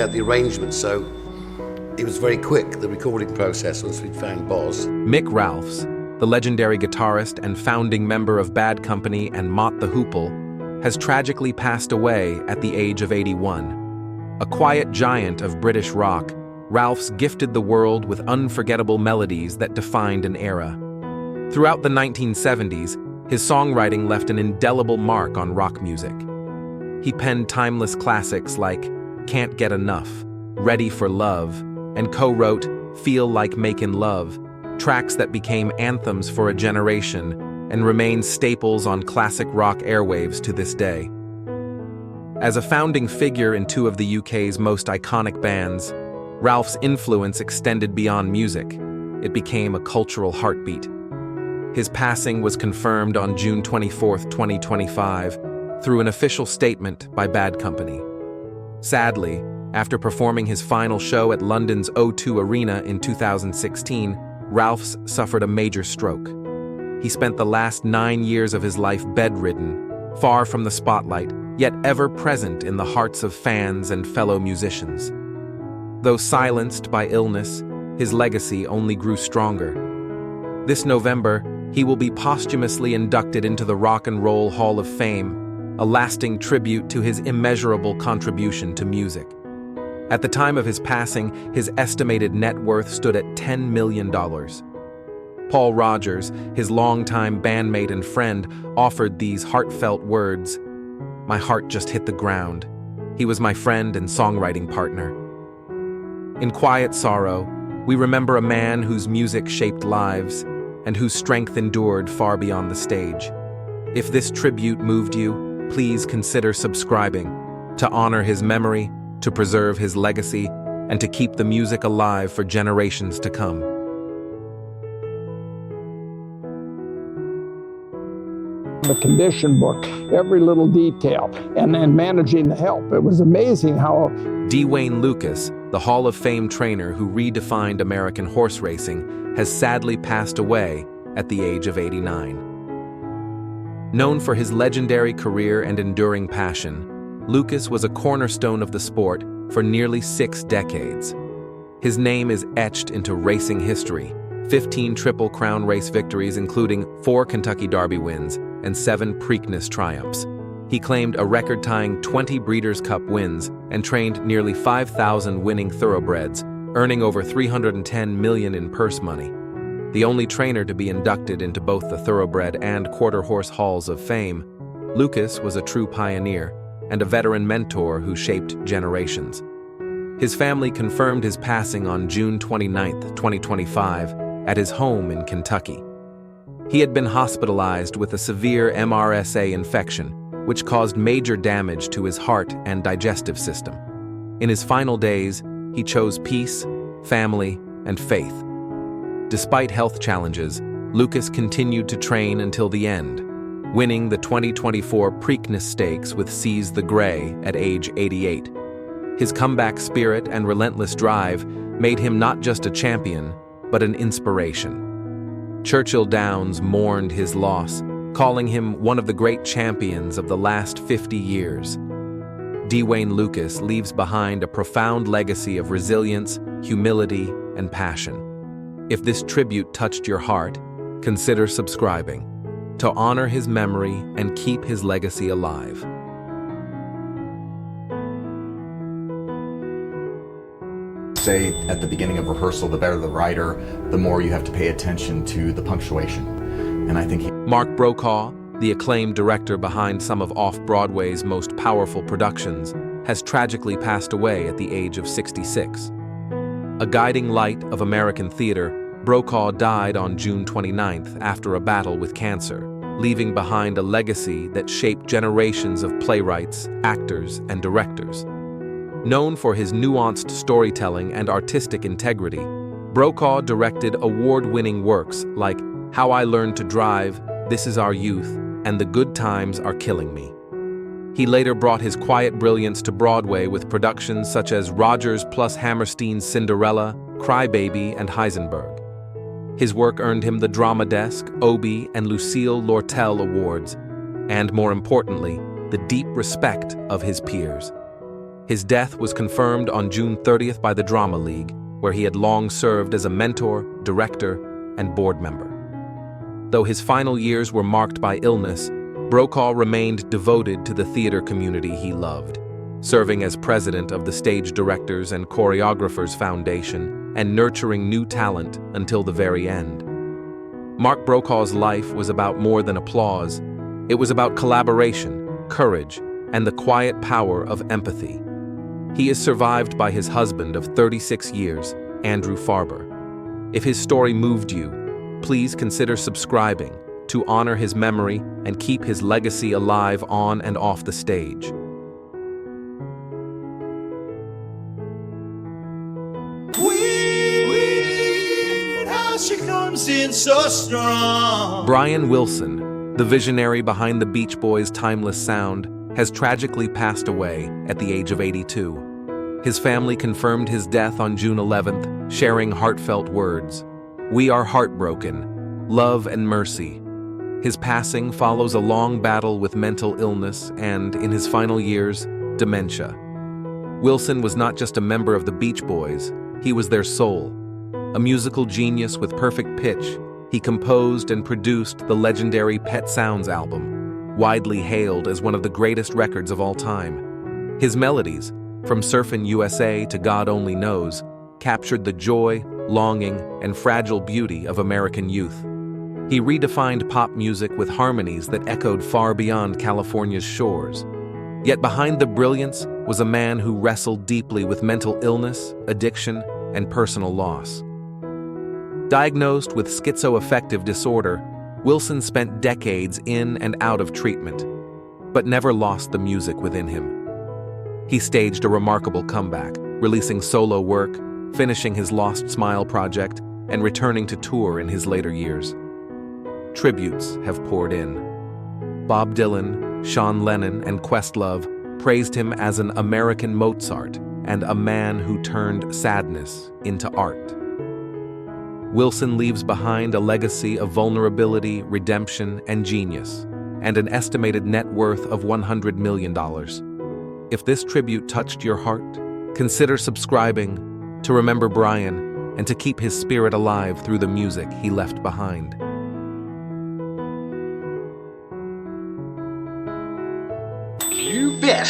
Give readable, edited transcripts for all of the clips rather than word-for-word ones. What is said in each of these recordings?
Had the arrangement, so it was very quick, the recording process, once we'd found Boz. Mick Ralphs, the legendary guitarist and founding member of Bad Company and Mott the Hoople, has tragically passed away at the age of 81. A quiet giant of British rock, Ralphs gifted the world with unforgettable melodies that defined an era. Throughout the 1970s, his songwriting left an indelible mark on rock music. He penned timeless classics like Can't Get Enough, Ready for Love, and co-wrote Feel Like Makin' Love, tracks that became anthems for a generation and remain staples on classic rock airwaves to this day. As a founding figure in two of the UK's most iconic bands, Ralph's influence extended beyond music. It became a cultural heartbeat. His passing was confirmed on June 24, 2025, through an official statement by Bad Company. Sadly, after performing his final show at London's O2 Arena in 2016, Ralphs suffered a major stroke. He spent the last 9 years of his life bedridden, far from the spotlight, yet ever present in the hearts of fans and fellow musicians. Though silenced by illness, his legacy only grew stronger. This November, he will be posthumously inducted into the Rock and Roll Hall of Fame, a lasting tribute to his immeasurable contribution to music. At the time of his passing, his estimated net worth stood at $10 million. Paul Rodgers, his longtime bandmate and friend, offered these heartfelt words. "My heart just hit the ground. He was my friend and songwriting partner." In quiet sorrow, we remember a man whose music shaped lives and whose strength endured far beyond the stage. If this tribute moved you, please consider subscribing to honor his memory, to preserve his legacy, and to keep the music alive for generations to come. The condition book, every little detail, and then managing the help. It was amazing how Dwayne Lukas, the Hall of Fame trainer who redefined American horse racing, has sadly passed away at the age of 89. Known for his legendary career and enduring passion, Lukas was a cornerstone of the sport for nearly 6 decades. His name is etched into racing history, 15 Triple Crown race victories including 4 Kentucky Derby wins and 7 Preakness triumphs. He claimed a record-tying 20 Breeders' Cup wins and trained nearly 5,000 winning thoroughbreds, earning over $310 million in purse money. The only trainer to be inducted into both the Thoroughbred and Quarter Horse Halls of Fame, Lukas was a true pioneer and a veteran mentor who shaped generations. His family confirmed his passing on June 29, 2025, at his home in Kentucky. He had been hospitalized with a severe MRSA infection, which caused major damage to his heart and digestive system. In his final days, he chose peace, family, and faith. Despite health challenges, Lukas continued to train until the end, winning the 2024 Preakness Stakes with Seize the Grey at age 88. His comeback spirit and relentless drive made him not just a champion, but an inspiration. Churchill Downs mourned his loss, calling him one of the great champions of the last 50 years. Dwayne Lukas leaves behind a profound legacy of resilience, humility, and passion. If this tribute touched your heart, consider subscribing to honor his memory and keep his legacy alive. Say at the beginning of rehearsal, the better the writer, the more you have to pay attention to the punctuation. And I think Mark Brokaw, the acclaimed director behind some of Off-Broadway's most powerful productions, has tragically passed away at the age of 66. A guiding light of American theater, Brokaw died on June 29th after a battle with cancer, leaving behind a legacy that shaped generations of playwrights, actors, and directors. Known for his nuanced storytelling and artistic integrity, Brokaw directed award-winning works like How I Learned to Drive, This Is Our Youth, and The Good Times Are Killing Me. He later brought his quiet brilliance to Broadway with productions such as Rodgers plus Hammerstein's Cinderella, Crybaby, and Heisenberg. His work earned him the Drama Desk, Obie, and Lucille Lortel Awards, and more importantly, the deep respect of his peers. His death was confirmed on June 30th by the Drama League, where he had long served as a mentor, director, and board member. Though his final years were marked by illness, Brokaw remained devoted to the theater community he loved, serving as president of the Stage Directors and Choreographers Foundation and nurturing new talent until the very end. Mark Brokaw's life was about more than applause. It was about collaboration, courage, and the quiet power of empathy. He is survived by his husband of 36 years, Andrew Farber. If his story moved you, please consider subscribing to honor his memory and keep his legacy alive on and off the stage. Weird how she comes in so strong. Brian Wilson, the visionary behind the Beach Boys' timeless sound, has tragically passed away at the age of 82. His family confirmed his death on June 11th, sharing heartfelt words. "We are heartbroken. Love and mercy." His passing follows a long battle with mental illness and, in his final years, dementia. Wilson was not just a member of the Beach Boys, he was their soul. A musical genius with perfect pitch, he composed and produced the legendary Pet Sounds album, widely hailed as one of the greatest records of all time. His melodies, from Surfin' USA to God Only Knows, captured the joy, longing, and fragile beauty of American youth. He redefined pop music with harmonies that echoed far beyond California's shores. Yet behind the brilliance was a man who wrestled deeply with mental illness, addiction, and personal loss. Diagnosed with schizoaffective disorder, Wilson spent decades in and out of treatment, but never lost the music within him. He staged a remarkable comeback, releasing solo work, finishing his Lost Smile project, and returning to tour in his later years. Tributes have poured in. Bob Dylan, Sean Lennon, and Questlove praised him as an American Mozart and a man who turned sadness into art. Wilson leaves behind a legacy of vulnerability, redemption, and genius, and an estimated net worth of $100 million. If this tribute touched your heart, consider subscribing to remember Brian and to keep his spirit alive through the music he left behind. You bet.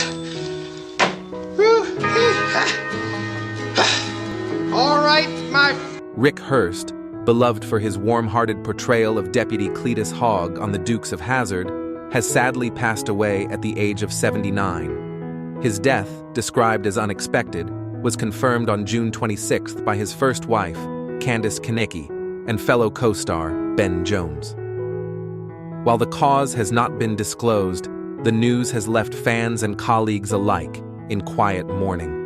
All right, my... Rick Hurst, beloved for his warm-hearted portrayal of Deputy Cletus Hogg on The Dukes of Hazzard, has sadly passed away at the age of 79. His death, described as unexpected, was confirmed on June 26th by his first wife, Candace Kinnicky, and fellow co-star Ben Jones. While the cause has not been disclosed, the news has left fans and colleagues alike in quiet mourning.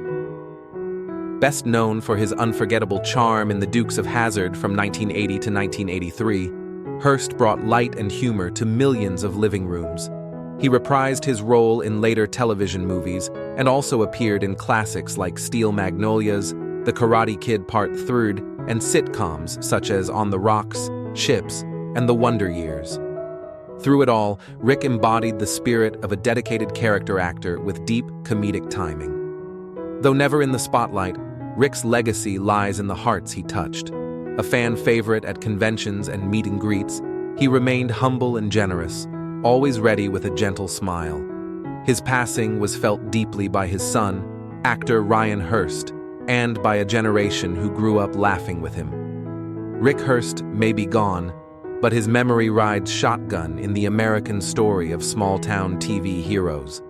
Best known for his unforgettable charm in The Dukes of Hazzard from 1980 to 1983, Hurst brought light and humor to millions of living rooms. He reprised his role in later television movies and also appeared in classics like Steel Magnolias, The Karate Kid Part 3, and sitcoms such as On the Rocks, Chips, and The Wonder Years. Through it all, Rick embodied the spirit of a dedicated character actor with deep comedic timing. Though never in the spotlight, Rick's legacy lies in the hearts he touched. A fan favorite at conventions and meet and greets, he remained humble and generous, always ready with a gentle smile. His passing was felt deeply by his son, actor Ryan Hurst, and by a generation who grew up laughing with him. Rick Hurst may be gone, but his memory rides shotgun in the American story of small-town TV heroes.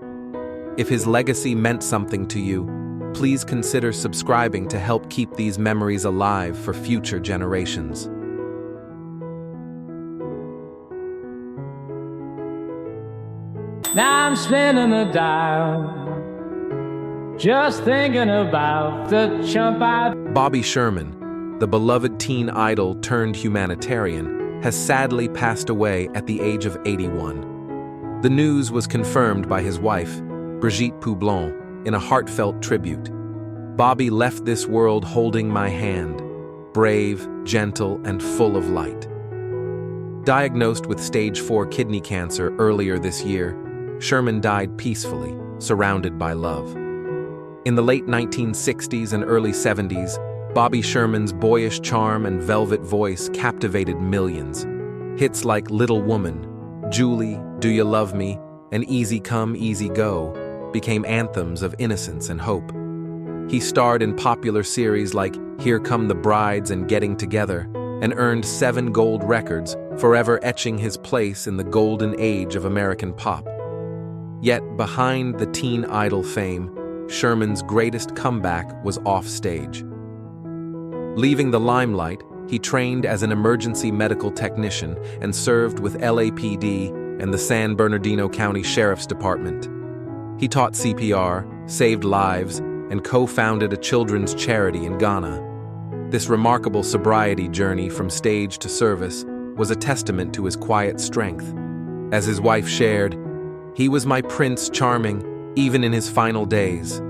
If his legacy meant something to you, please consider subscribing to help keep these memories alive for future generations. Now I'm spinning the dial, just thinking about the chump I... Bobby Sherman, the beloved teen idol turned humanitarian, has sadly passed away at the age of 81. The news was confirmed by his wife, Brigitte Poublon, in a heartfelt tribute. Bobby left this world holding my hand, brave, gentle, and full of light. Diagnosed with stage 4 kidney cancer earlier this year, Sherman died peacefully, surrounded by love. In the late 1960s and early 70s, Bobby Sherman's boyish charm and velvet voice captivated millions. Hits like Little Woman, Julie, Do You Love Me, and Easy Come, Easy Go became anthems of innocence and hope. He starred in popular series like Here Come the Brides and Getting Together, and earned 7 gold records, forever etching his place in the golden age of American pop. Yet behind the teen idol fame, Sherman's greatest comeback was offstage. Leaving the limelight, he trained as an emergency medical technician and served with LAPD and the San Bernardino County Sheriff's Department. He taught CPR, saved lives, and co-founded a children's charity in Ghana. This remarkable sobriety journey from stage to service was a testament to his quiet strength. As his wife shared, "He was my Prince Charming, even in his final days."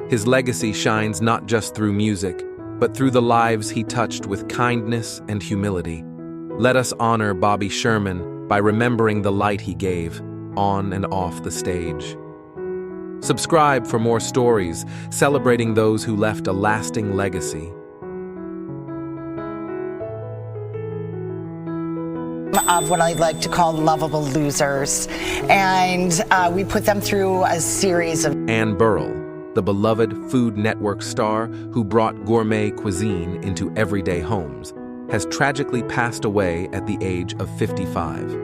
His legacy shines not just through music, but through the lives he touched with kindness and humility. Let us honor Bobby Sherman by remembering the light he gave, on and off the stage. Subscribe for more stories celebrating those who left a lasting legacy. Of what I like to call lovable losers, and we put them through a series of... Anne Burrell, the beloved Food Network star who brought gourmet cuisine into everyday homes, has tragically passed away at the age of 55.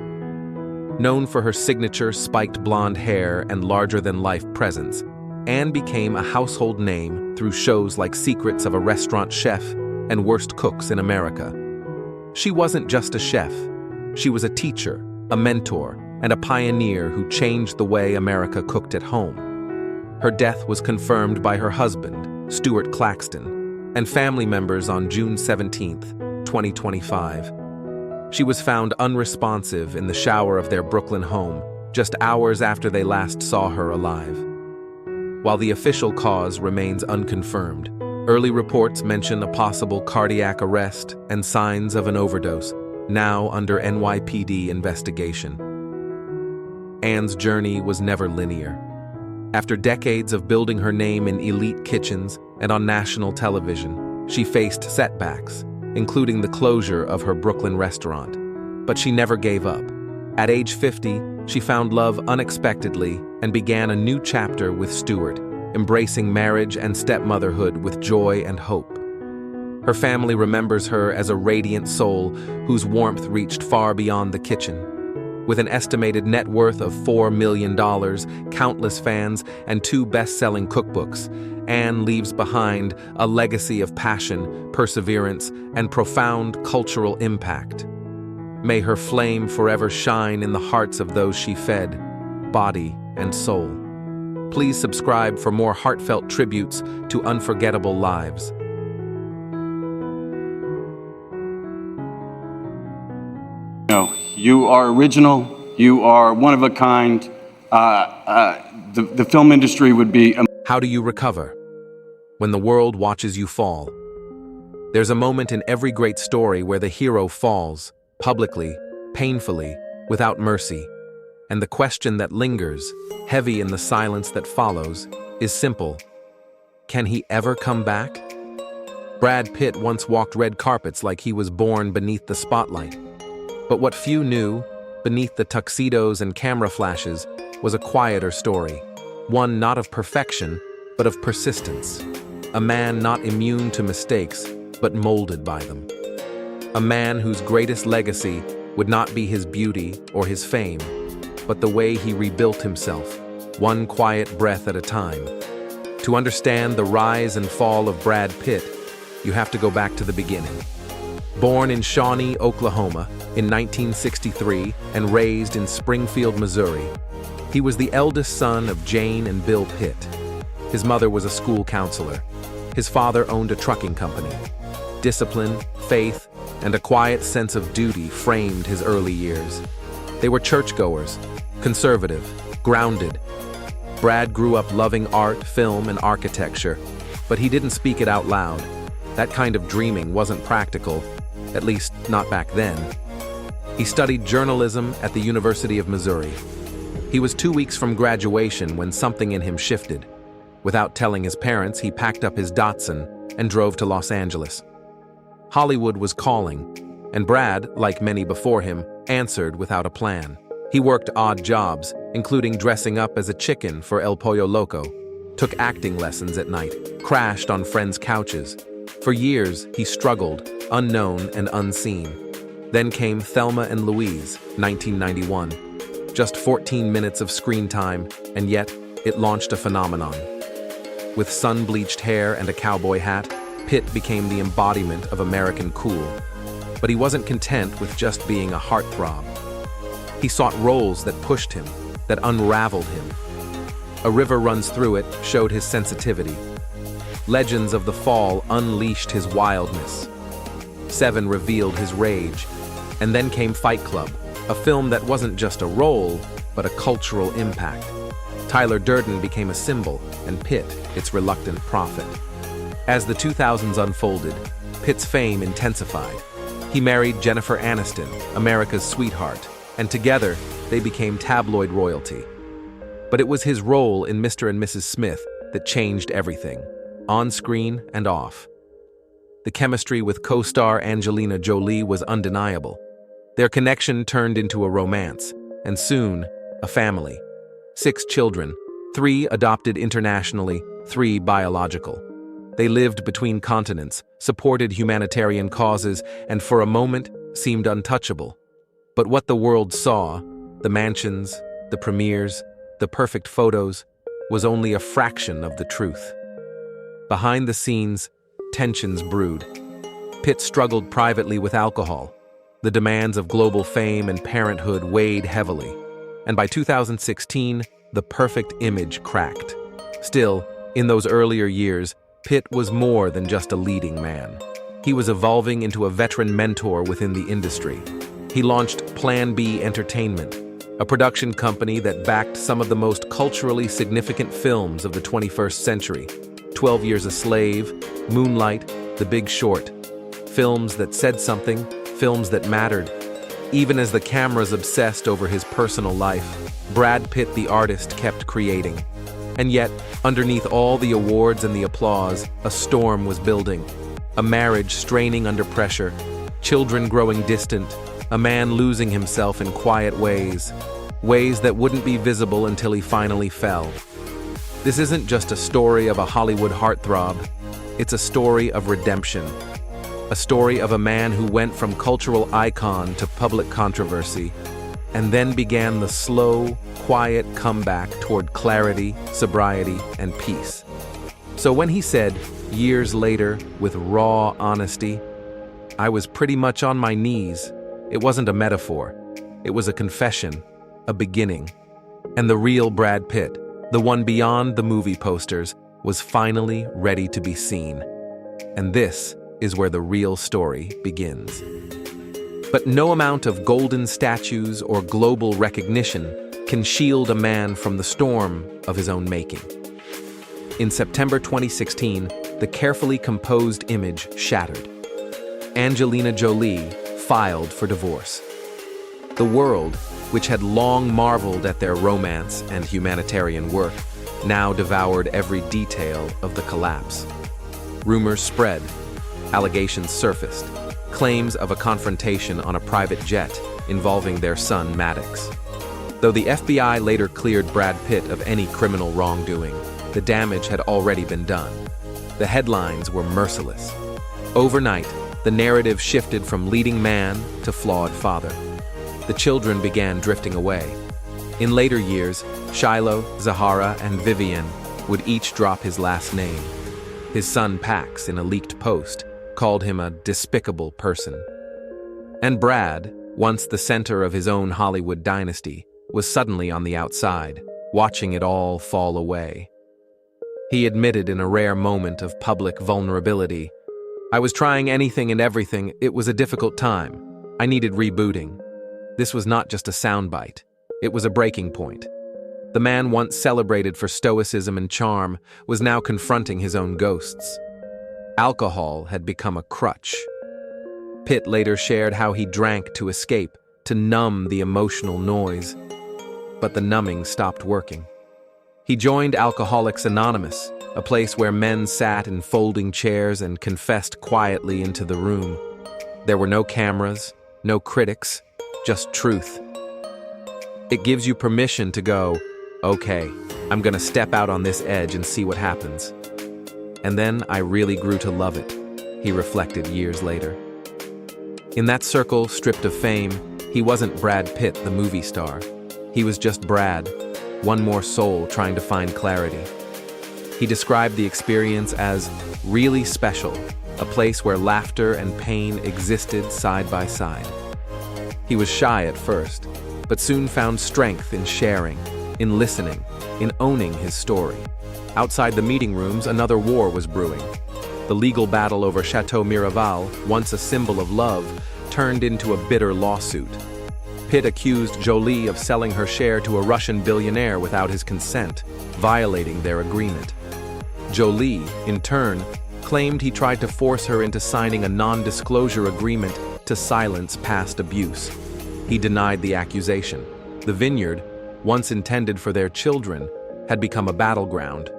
Known for her signature spiked blonde hair and larger-than-life presence, Anne became a household name through shows like Secrets of a Restaurant Chef and Worst Cooks in America. She wasn't just a chef. She was a teacher, a mentor, and a pioneer who changed the way America cooked at home. Her death was confirmed by her husband, Stuart Claxton, and family members on June 17, 2025. She was found unresponsive in the shower of their Brooklyn home, just hours after they last saw her alive. While the official cause remains unconfirmed, early reports mention a possible cardiac arrest and signs of an overdose, now under NYPD investigation. Anne's journey was never linear. After decades of building her name in elite kitchens and on national television, she faced setbacks, including the closure of her Brooklyn restaurant. But she never gave up. At age 50, she found love unexpectedly and began a new chapter with Stuart, embracing marriage and stepmotherhood with joy and hope. Her family remembers her as a radiant soul whose warmth reached far beyond the kitchen. With an estimated net worth of $4 million, countless fans, and 2 best-selling cookbooks, Anne leaves behind a legacy of passion, perseverance, and profound cultural impact. May her flame forever shine in the hearts of those she fed, body and soul. Please subscribe for more heartfelt tributes to unforgettable lives. No, you are original. You are one of a kind. The film industry would be... How do you recover? When the world watches you fall. There's a moment in every great story where the hero falls, publicly, painfully, without mercy. And the question that lingers, heavy in the silence that follows, is simple. Can he ever come back? Brad Pitt once walked red carpets like he was born beneath the spotlight. But what few knew, beneath the tuxedos and camera flashes, was a quieter story. One not of perfection, but of persistence. A man not immune to mistakes, but molded by them. A man whose greatest legacy would not be his beauty or his fame, but the way he rebuilt himself, one quiet breath at a time. To understand the rise and fall of Brad Pitt, you have to go back to the beginning. Born in Shawnee, Oklahoma, in 1963 and raised in Springfield, Missouri, he was the eldest son of Jane and Bill Pitt. His mother was a school counselor. His father owned a trucking company. Discipline, faith, and a quiet sense of duty framed his early years. They were churchgoers, conservative, grounded. Brad grew up loving art, film, and architecture, but he didn't speak it out loud. That kind of dreaming wasn't practical, at least not back then. He studied journalism at the University of Missouri. He was 2 weeks from graduation when something in him shifted. Without telling his parents, he packed up his Datsun and drove to Los Angeles. Hollywood was calling, and Brad, like many before him, answered without a plan. He worked odd jobs, including dressing up as a chicken for El Pollo Loco, took acting lessons at night, crashed on friends' couches. For years, he struggled, unknown and unseen. Then came Thelma and Louise, 1991. Just 14 minutes of screen time, and yet it launched a phenomenon. With sun-bleached hair and a cowboy hat, Pitt became the embodiment of American cool. But he wasn't content with just being a heartthrob. He sought roles that pushed him, that unraveled him. A River Runs Through It showed his sensitivity. Legends of the Fall unleashed his wildness. Seven revealed his rage. And then came Fight Club, a film that wasn't just a role, but a cultural impact. Tyler Durden became a symbol, and Pitt its reluctant prophet. As the 2000s unfolded, Pitt's fame intensified. He married Jennifer Aniston, America's sweetheart, and together they became tabloid royalty. But it was his role in Mr. and Mrs. Smith that changed everything, on screen and off. The chemistry with co-star Angelina Jolie was undeniable. Their connection turned into a romance, and soon, a family. 6 children, 3 adopted internationally, 3 biological. They lived between continents, supported humanitarian causes, and for a moment seemed untouchable. But what the world saw, the mansions, the premieres, the perfect photos, was only a fraction of the truth. Behind the scenes, tensions brewed. Pitt struggled privately with alcohol. The demands of global fame and parenthood weighed heavily. And by 2016, the perfect image cracked. Still, in those earlier years, Pitt was more than just a leading man. He was evolving into a veteran mentor within the industry. He launched Plan B Entertainment, a production company that backed some of the most culturally significant films of the 21st century. 12 Years a Slave, Moonlight, The Big Short. Films that said something, films that mattered. Even as the cameras obsessed over his personal life, Brad Pitt the artist kept creating. And yet, underneath all the awards and the applause, a storm was building. A marriage straining under pressure, children growing distant, a man losing himself in quiet ways that wouldn't be visible until he finally fell. This isn't just a story of a Hollywood heartthrob, it's a story of redemption. A story of a man who went from cultural icon to public controversy, and then began the slow, quiet comeback toward clarity, sobriety, and peace. So when he said, years later, with raw honesty, I was pretty much on my knees, it wasn't a metaphor. It was a confession, a beginning. And the real Brad Pitt, the one beyond the movie posters, was finally ready to be seen. And this is where the real story begins. But no amount of golden statues or global recognition can shield a man from the storm of his own making. In September 2016, the carefully composed image shattered. Angelina Jolie filed for divorce. The world, which had long marveled at their romance and humanitarian work, now devoured every detail of the collapse. Rumors spread, allegations surfaced, claims of a confrontation on a private jet involving their son Maddox. Though the FBI later cleared Brad Pitt of any criminal wrongdoing, the damage had already been done. The headlines were merciless. Overnight, the narrative shifted from leading man to flawed father. The children began drifting away. In later years, Shiloh, Zahara, and Vivian would each drop his last name. His son Pax, in a leaked post, called him a despicable person. And Brad, once the center of his own Hollywood dynasty, was suddenly on the outside, watching it all fall away. He admitted in a rare moment of public vulnerability, I was trying anything and everything, it was a difficult time. I needed rebooting. This was not just a soundbite, it was a breaking point. The man once celebrated for stoicism and charm was now confronting his own ghosts. Alcohol had become a crutch. Pitt later shared how he drank to escape, to numb the emotional noise. But the numbing stopped working. He joined Alcoholics Anonymous, a place where men sat in folding chairs and confessed quietly into the room. There were no cameras, no critics, just truth. It gives you permission to go, okay, I'm gonna step out on this edge and see what happens. And then I really grew to love it, he reflected years later. In that circle, stripped of fame, he wasn't Brad Pitt, the movie star. He was just Brad, one more soul trying to find clarity. He described the experience as really special, a place where laughter and pain existed side by side. He was shy at first, but soon found strength in sharing, in listening, in owning his story. Outside the meeting rooms, another war was brewing. The legal battle over Chateau Miraval, once a symbol of love, turned into a bitter lawsuit. Pitt accused Jolie of selling her share to a Russian billionaire without his consent, violating their agreement. Jolie, in turn, claimed he tried to force her into signing a non-disclosure agreement to silence past abuse. He denied the accusation. The vineyard, once intended for their children, had become a battleground.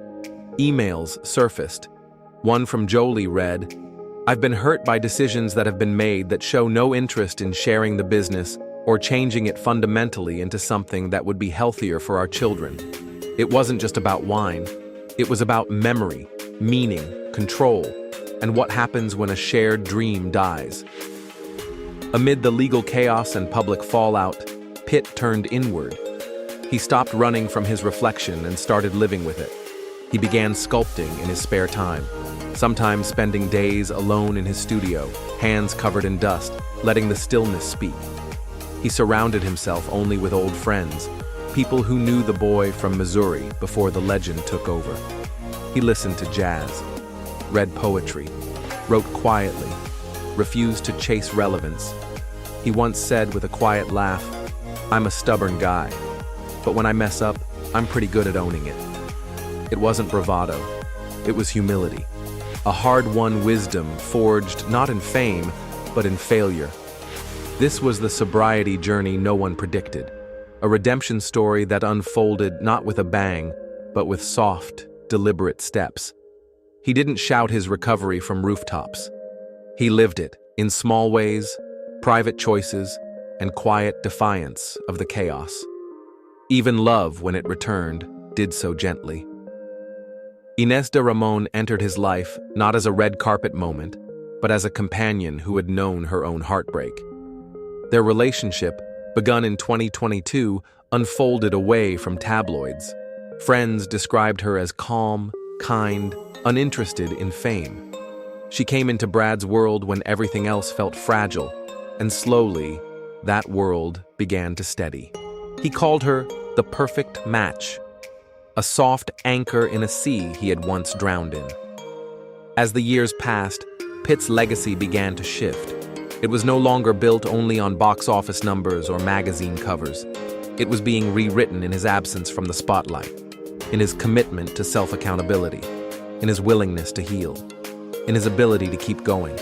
Emails surfaced. One from Jolie read, "I've been hurt by decisions that have been made that show no interest in sharing the business or changing it fundamentally into something that would be healthier for our children. It wasn't just about wine. It was about memory, meaning, control, and what happens when a shared dream dies." Amid the legal chaos and public fallout, Pitt turned inward. He stopped running from his reflection and started living with it. He began sculpting in his spare time, sometimes spending days alone in his studio, hands covered in dust, letting the stillness speak. He surrounded himself only with old friends, people who knew the boy from Missouri before the legend took over. He listened to jazz, read poetry, wrote quietly, refused to chase relevance. He once said with a quiet laugh, "I'm a stubborn guy, but when I mess up, I'm pretty good at owning it." It wasn't bravado, it was humility, a hard-won wisdom forged not in fame, but in failure. This was the sobriety journey no one predicted, a redemption story that unfolded not with a bang, but with soft, deliberate steps. He didn't shout his recovery from rooftops. He lived it in small ways, private choices, and quiet defiance of the chaos. Even love, when it returned, did so gently. Inés de Ramón entered his life not as a red carpet moment, but as a companion who had known her own heartbreak. Their relationship, begun in 2022, unfolded away from tabloids. Friends described her as calm, kind, uninterested in fame. She came into Brad's world when everything else felt fragile, and slowly, that world began to steady. He called her the perfect match, a soft anchor in a sea he had once drowned in. As the years passed, Pitt's legacy began to shift. It was no longer built only on box office numbers or magazine covers. It was being rewritten in his absence from the spotlight, in his commitment to self-accountability, in his willingness to heal, in his ability to keep going.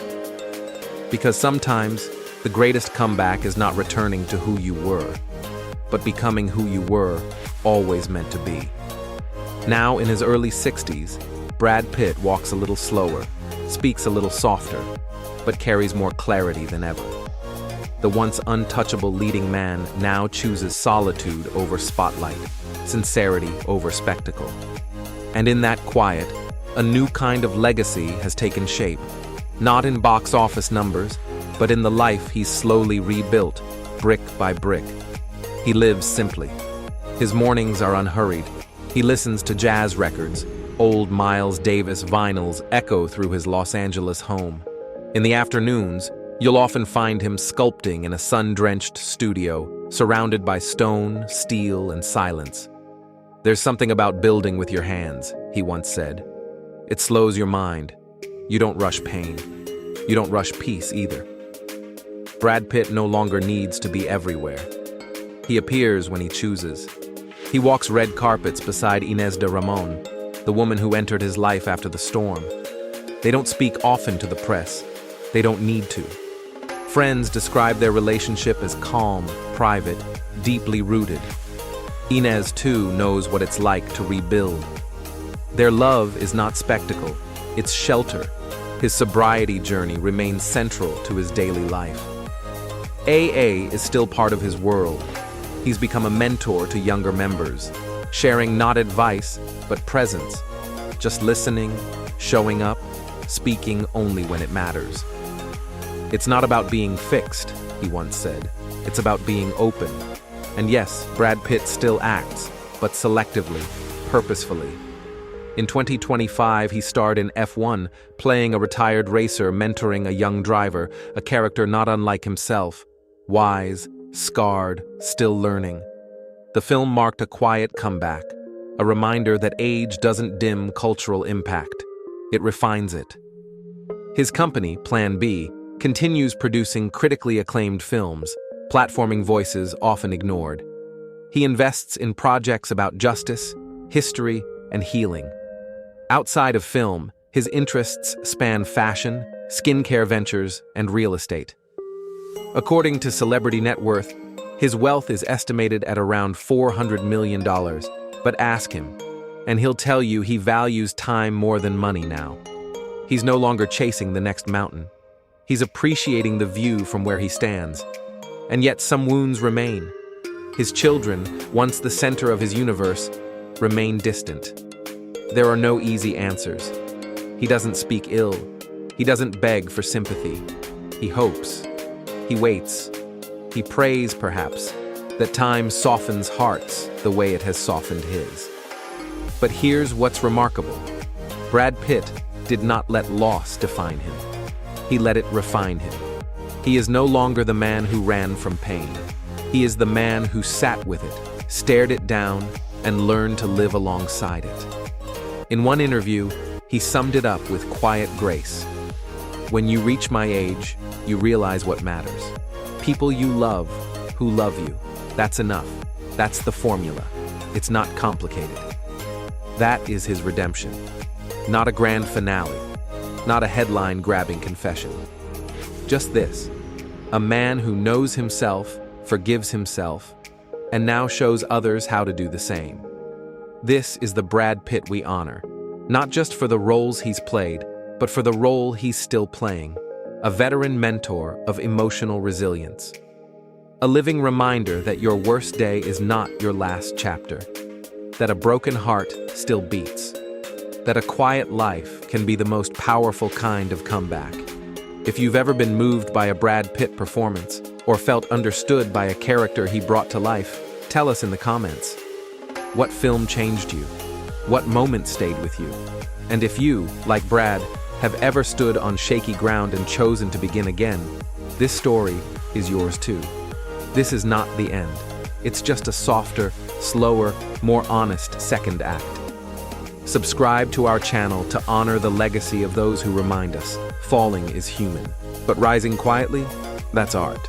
Because sometimes, the greatest comeback is not returning to who you were, but becoming who you were always meant to be. Now, in his early 60s, Brad Pitt walks a little slower, speaks a little softer, but carries more clarity than ever. The once untouchable leading man now chooses solitude over spotlight, sincerity over spectacle. And in that quiet, a new kind of legacy has taken shape, not in box office numbers, but in the life he's slowly rebuilt, brick by brick. He lives simply. His mornings are unhurried. He listens to jazz records. Old Miles Davis vinyls echo through his Los Angeles home. In the afternoons, you'll often find him sculpting in a sun-drenched studio, surrounded by stone, steel, and silence. "There's something about building with your hands," he once said. "It slows your mind. You don't rush pain. You don't rush peace either." Brad Pitt no longer needs to be everywhere. He appears when he chooses. He walks red carpets beside Inés de Ramón, the woman who entered his life after the storm. They don't speak often to the press. They don't need to. Friends describe their relationship as calm, private, deeply rooted. Inez, too, knows what it's like to rebuild. Their love is not spectacle, it's shelter. His sobriety journey remains central to his daily life. AA is still part of his world. He's become a mentor to younger members, sharing not advice, but presence. Just listening, showing up, speaking only when it matters. It's not about being fixed, he once said. It's about being open. And yes, Brad Pitt still acts, but selectively, purposefully. In 2025, he starred in F1, playing a retired racer mentoring a young driver, a character not unlike himself, wise, scarred, still learning. The film marked a quiet comeback, a reminder that age doesn't dim cultural impact, it refines it. His company, Plan B, continues producing critically acclaimed films, platforming voices often ignored. He invests in projects about justice, history, and healing. Outside of film, his interests span fashion, skincare ventures, and real estate. According to Celebrity Net Worth, his wealth is estimated at around $400 million, but ask him, and he'll tell you he values time more than money now. He's no longer chasing the next mountain. He's appreciating the view from where he stands. And yet some wounds remain. His children, once the center of his universe, remain distant. There are no easy answers. He doesn't speak ill. He doesn't beg for sympathy. He hopes. He waits. He prays, perhaps, that time softens hearts the way it has softened his. But here's what's remarkable. Brad Pitt did not let loss define him. He let it refine him. He is no longer the man who ran from pain. He is the man who sat with it, stared it down, and learned to live alongside it. In one interview, he summed it up with quiet grace. When you reach my age, you realize what matters. People you love, who love you. That's enough. That's the formula. It's not complicated. That is his redemption. Not a grand finale. Not a headline-grabbing confession. Just this. A man who knows himself, forgives himself, and now shows others how to do the same. This is the Brad Pitt we honor, not just for the roles he's played, but for the role he's still playing, a veteran mentor of emotional resilience. A living reminder that your worst day is not your last chapter, that a broken heart still beats, that a quiet life can be the most powerful kind of comeback. If you've ever been moved by a Brad Pitt performance, or felt understood by a character he brought to life, tell us in the comments. What film changed you? What moment stayed with you? And if you, like Brad, have ever stood on shaky ground and chosen to begin again, this story is yours too. This is not the end. It's just a softer, slower, more honest second act. Subscribe to our channel to honor the legacy of those who remind us falling is human, but rising quietly, that's art.